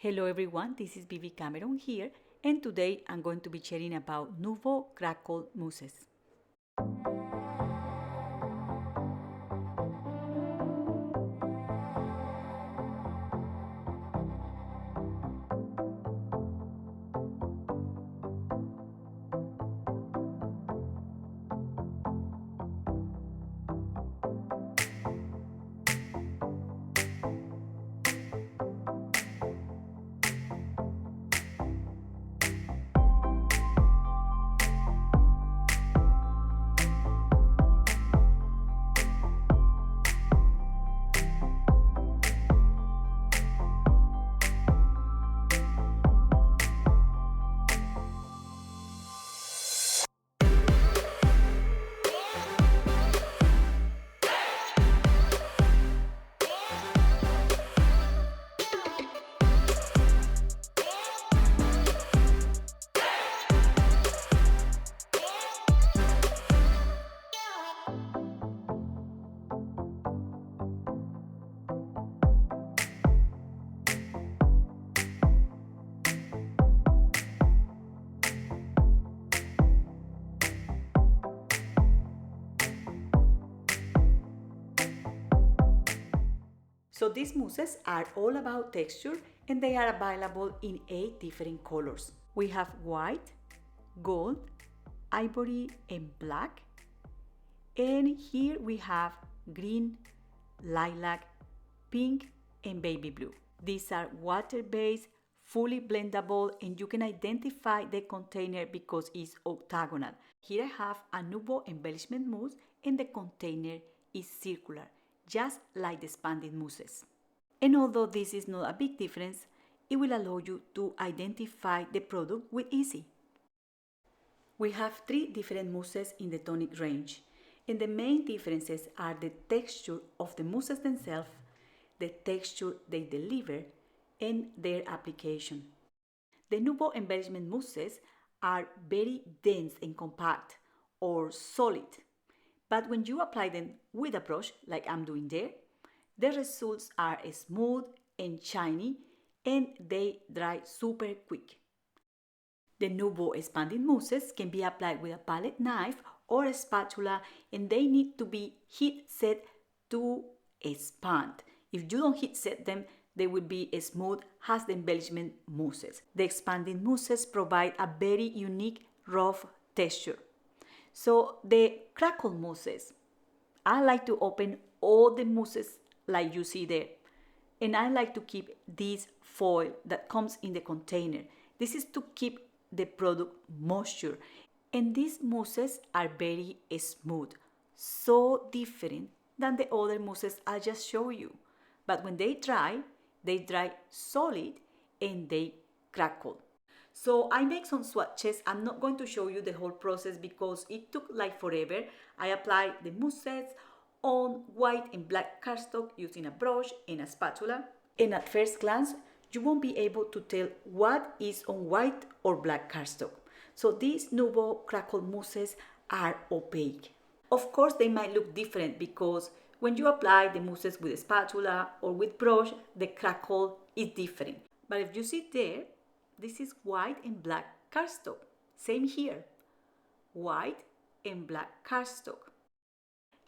Hello everyone, this is Vivi Cameron here, and today I'm going to be sharing about Nuvo Crackle mousses. So these mousses are all about texture and they are available in 8 different colors. We have white, gold, ivory and black. And here we have green, lilac, pink and baby blue. These are water-based, fully blendable, and you can identify the container because it's octagonal. Here I have a Nuvo embellishment mousse and the container is circular, just like the expanded mousses. And although this is not a big difference, it will allow you to identify the product with ease. We have 3 different mousses in the Tonic range, and the main differences are the texture of the mousses themselves, the texture they deliver, and their application. The Nuvo embellishment mousses are very dense and compact, or solid. But when you apply them with a brush, like I'm doing there, the results are smooth and shiny and they dry super quick. The Nuvo expanded mousses can be applied with a palette knife or a spatula and they need to be heat set to expand. If you don't heat set them, they will be as smooth as the embellishment mousses. The expanded mousses provide a very unique rough texture. So the Crackle mousses, I like to open all the mousses like you see there. And I like to keep this foil that comes in the container. This is to keep the product moisture. And these mousses are very smooth, so different than the other mousses I just showed you. But when they dry solid and they crackle. So I make some swatches. I'm not going to show you the whole process because it took like forever. I applied the mousses on white and black cardstock using a brush and a spatula. And at first glance, you won't be able to tell what is on white or black cardstock. So these Nuvo Crackle mousses are opaque. Of course, they might look different because when you apply the mousses with a spatula or with brush, the crackle is different. But if you see there, this is white and black cardstock. Same here, white and black cardstock.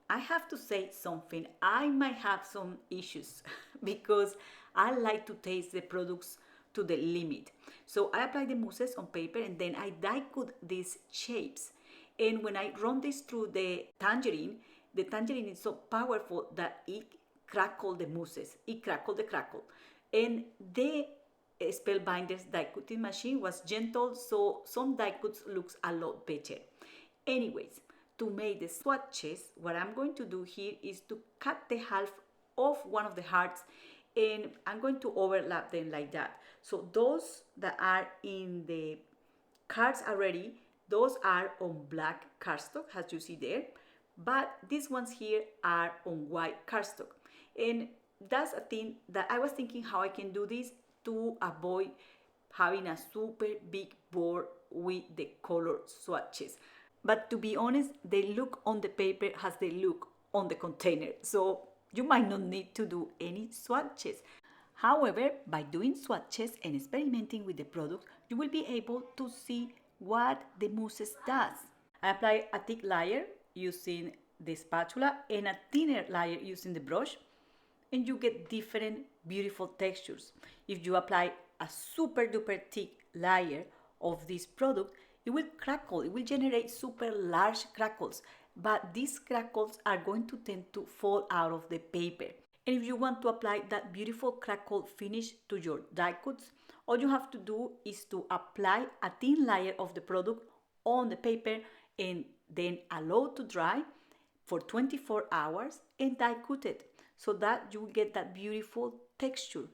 I have to say something. I might have some issues because I like to taste the products to the limit. So I apply the mousses on paper and then I die cut these shapes. And when I run this through the tangerine is so powerful that it crackled the mousses. It crackled the crackle. And the Spellbinders die cutting machine was gentle, so some die cuts looks a lot better. Anyways, to make the swatches, what I'm going to do here is to cut the half of one of the hearts and I'm going to overlap them like that. So those that are in the cards already, those are on black cardstock, as you see there, but these ones here are on white cardstock. And that's a thing that I was thinking how I can do this to avoid having a super big board with the color swatches. But to be honest, they look on the paper as they look on the container. So you might not need to do any swatches. However, by doing swatches and experimenting with the product, you will be able to see what the mousses does. I apply a thick layer using the spatula and a thinner layer using the brush, and you get different beautiful textures. If you apply a super duper thick layer of this product, it will crackle, it will generate super large crackles, but these crackles are going to tend to fall out of the paper. And if you want to apply that beautiful crackle finish to your die cuts, all you have to do is to apply a thin layer of the product on the paper and then allow to dry for 24 hours and die cut it so that you get that beautiful texture.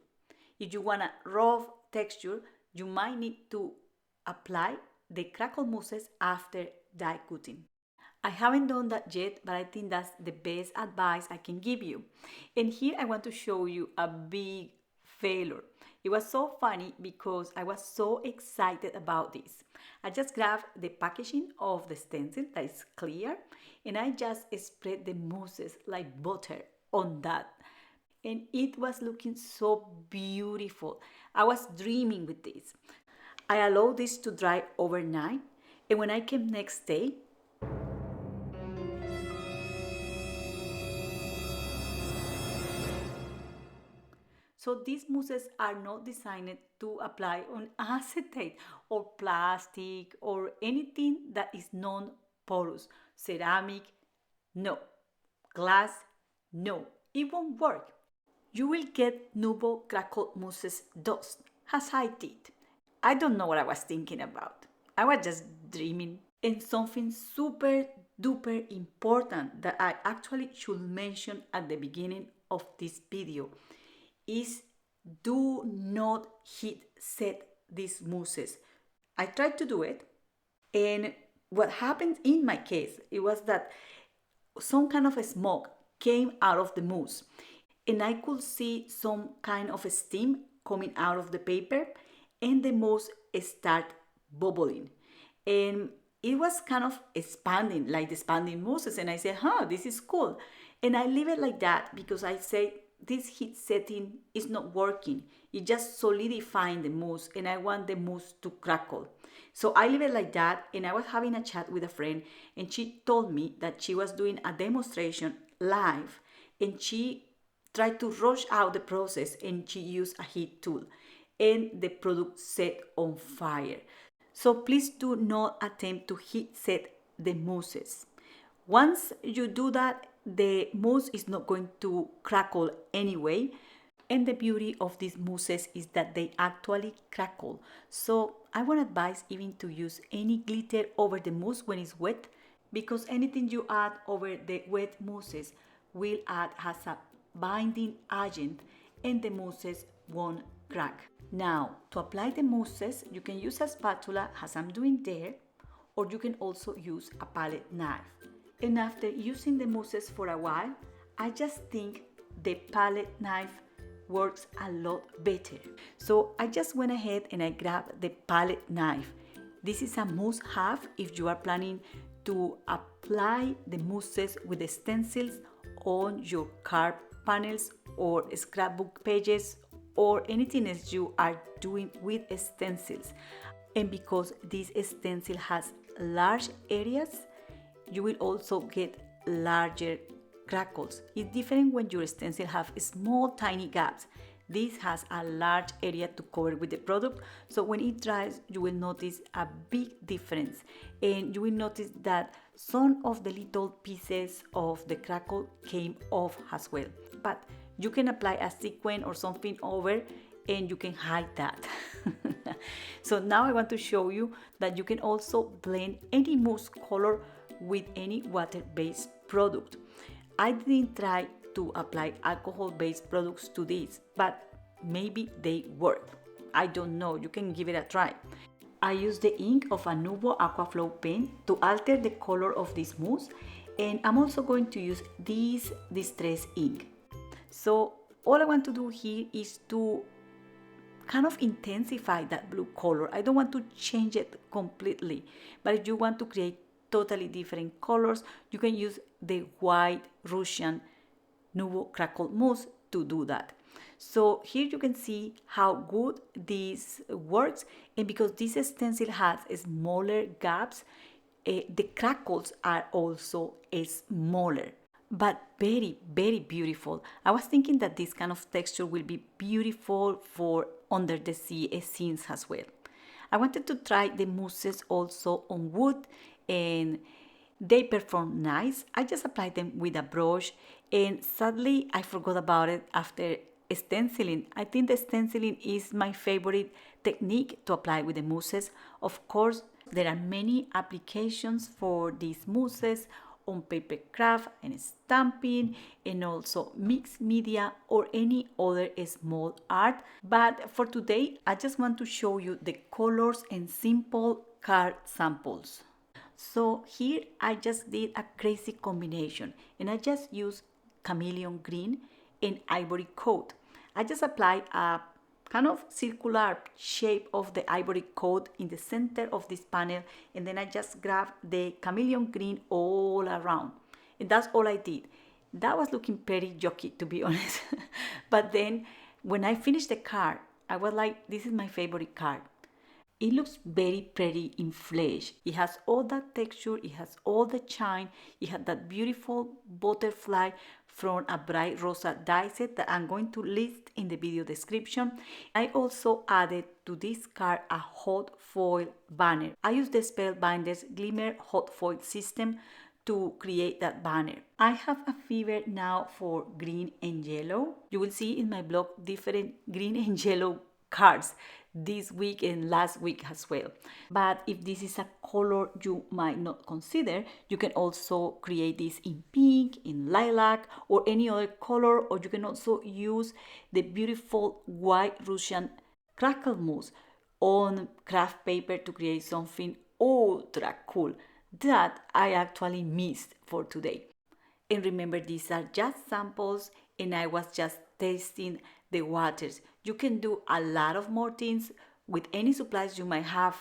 If you want a raw texture, you might need to apply the crackle mousses after die cutting. I haven't done that yet, but I think that's the best advice I can give you. And here I want to show you a big failure. It was so funny because I was so excited about this. I just grabbed the packaging of the stencil that is clear, and I just spread the mousses like butter on that. And it was looking so beautiful. I was dreaming with this. I allowed this to dry overnight, and when I came next day, so these mousses are not designed to apply on acetate or plastic or anything that is non-porous. Ceramic, no. Glass, no. It won't work. You will get Nuvo Crackle mousses dust, as I did. I don't know what I was thinking about. I was just dreaming. And something super duper important that I actually should mention at the beginning of this video is do not heat set these mousses. I tried to do it, and what happened in my case, it was that some kind of a smoke came out of the mousse, and I could see some kind of a steam coming out of the paper, and the mousse start bubbling, and it was kind of expanding like the expanding mousses, and I said, this is cool, and I leave it like that because I say this heat setting is not working. It's just solidifying the mousse, and I want the mousse to crackle. So I leave it like that, and I was having a chat with a friend, and she told me that she was doing a demonstration live, and she tried to rush out the process, and she used a heat tool, and the product set on fire. So please do not attempt to heat set the mousses. Once you do that, the mousse is not going to crackle anyway. And the beauty of these mousses is that they actually crackle. So I would advise even to use any glitter over the mousse when it's wet, because anything you add over the wet mousses will add as a binding agent, and the mousses won't crack. Now, to apply the mousses, you can use a spatula as I'm doing there, or you can also use a palette knife. And after using the mousses for a while, I just think the palette knife works a lot better. So I just went ahead and I grabbed the palette knife. This is a must-have if you are planning to apply the mousses with the stencils on your card panels or scrapbook pages or anything else you are doing with stencils. And because this stencil has large areas, you will also get larger crackles. It's different when your stencil have small tiny gaps. This has a large area to cover with the product, so when it dries you will notice a big difference, and you will notice that some of the little pieces of the crackle came off as well. But you can apply a sequin or something over and you can hide that. So now I want to show you that you can also blend any mousse color with any water-based product. I didn't try to apply alcohol-based products to this, but maybe they work. I don't know, you can give it a try. I used the ink of a Nuvo Aquaflow pen to alter the color of this mousse, and I'm also going to use this distress ink. So all I want to do here is to kind of intensify that blue color. I don't want to change it completely, but if you want to create totally different colors, you can use the white Russian Nuvo Crackle mousse to do that. So here you can see how good this works, and because this stencil has smaller gaps, the crackles are also smaller, but very, very beautiful. I was thinking that this kind of texture will be beautiful for under the sea scenes as well. I wanted to try the mousses also on wood, and they perform nice. I just applied them with a brush, and sadly I forgot about it after stenciling. I think the stenciling is my favorite technique to apply with the mousses. Of course, there are many applications for these mousses on paper craft and stamping, and also mixed media or any other small art. But for today, I just want to show you the colors and simple card samples. So here I just did a crazy combination, and I just used chameleon green and ivory coat. I just applied a kind of circular shape of the ivory coat in the center of this panel, and then I just grabbed the chameleon green all around, and that's all I did. That was looking pretty yucky, to be honest. But then when I finished the card, I was like, this is my favorite card. It looks very pretty in flesh. It has all that texture, it has all the shine, it has that beautiful butterfly from a bright rosa die set that I'm going to list in the video description. I also added to this card a hot foil banner. I use the Spellbinders Glimmer hot foil system to create that banner. I have a fever now for green and yellow. You will see in my blog different green and yellow cards this week and last week as well. But if this is a color you might not consider, you can also create this in pink, in lilac, or any other color, or you can also use the beautiful white Russian crackle mousse on craft paper to create something ultra cool that I actually missed for today. And remember, these are just samples, and I was just testing the waters. You can do a lot of more things with any supplies you might have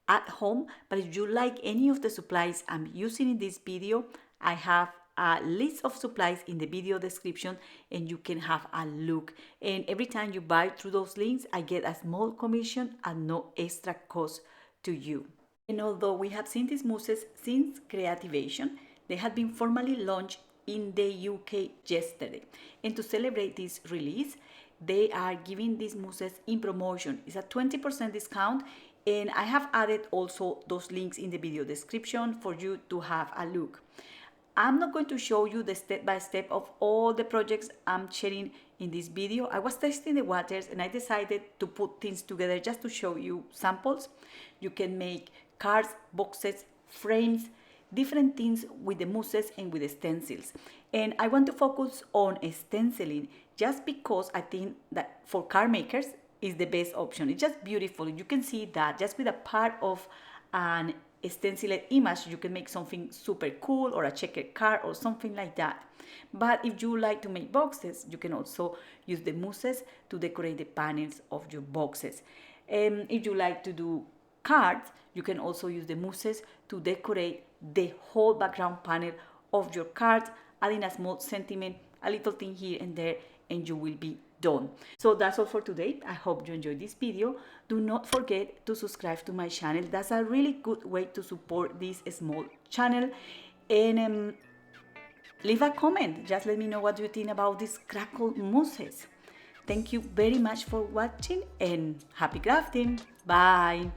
at home, but if you like any of the supplies I'm using in this video, I have a list of supplies in the video description, and you can have a look. And every time you buy through those links, I get a small commission at no extra cost to you. And although we have seen these mousses since Creativation, they had been formally launched in the UK yesterday. And to celebrate this release, they are giving these mousses in promotion. It's a 20% discount, and I have added also those links in the video description for you to have a look. I'm not going to show you the step-by-step of all the projects I'm sharing in this video. I was testing the waters, and I decided to put things together just to show you samples. You can make cards, boxes, frames, different things with the mousses and with the stencils. And I want to focus on stenciling just because I think that for card makers is the best option. It's just beautiful. You can see that just with a part of an stenciled image, you can make something super cool, or a checkered card or something like that. But if you like to make boxes, you can also use the mousses to decorate the panels of your boxes. If you like to do cards, you can also use the mousses to decorate the whole background panel of your cards, adding a small sentiment, a little thing here and there, and you will be done. So that's all for today. I hope you enjoyed this video. Do not forget to subscribe to my channel. That's a really good way to support this small channel. And leave a comment. Just let me know what you think about these Crackle mousses. Thank you very much for watching, and happy crafting. Bye.